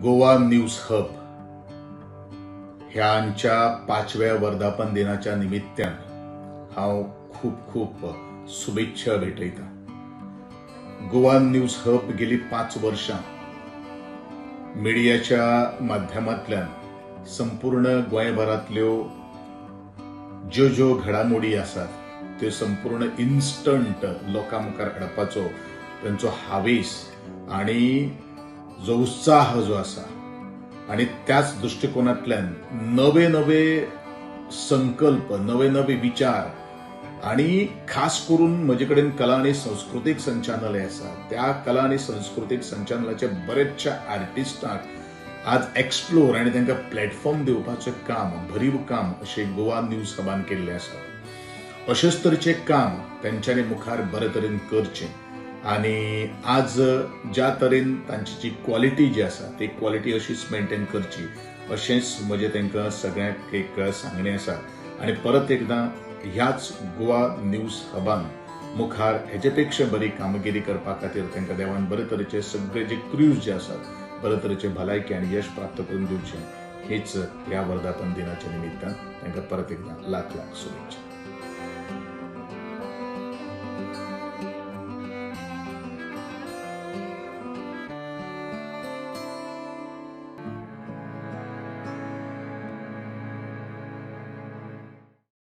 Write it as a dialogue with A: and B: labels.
A: Goa news hub ह्यांच्या 5व्या वर्धापन दिनाच्या निमित्तान हांव खूप खूप शुभेच्छा भेटयता। गोवा न्यूज हब गेली 5 वर्षां मिडियाच्या माध्यमांतल्यान संपूर्ण गोंयभरांतल्यो ज्यो घडामोडी आसात त्यो संपूर्ण इन्स्टंट लोकां मुखार हाडपाचो तांचो हावेस आणि जो उत्साह जो आसा आणि त्याच दृष्टिकोनांतल्यान नवे नवे संकल्प, नवे नवे विचार आणि खास करून म्हजे कडेन कला आणि सांस्कृतिक संचालनालय आसा, त्या कला आणि सांस्कृतिक संचालनालयाच्या बरेचशा आर्टिस्टांक आज एक्सप्लोर आणि तांकां प्लॅटफॉर्म दिवपाचें काम, भरीव काम अशें गोवा न्यूज हबान केल्लें आसा। अशेच तरेचें काम तांच्यांनी मुखार बरे तरेन करचें आणि आज ज्या तरेन तांची जी क्वॉलिटी जी आसा ती क्वॉलिटी अशीच मेंटेन करची अशेंच म्हजें तांकां सगळ्यांक एक सांगणें आसा। आणि परत एकदां ह्याच गोवा न्यूज हबान मुखार हेचे पेक्षा बरी कामगिरी करपा खातीर तांकां देवान बरे तरेचे सगळे जे क्रूज जे आसात बरे तरेचे भलायकी आनी यश प्राप्त करून दिवचें हीच ह्या वर्धापन दिनाच्या निमित्तान तांकां परत एकदां लाख लाख शुभेच्छा।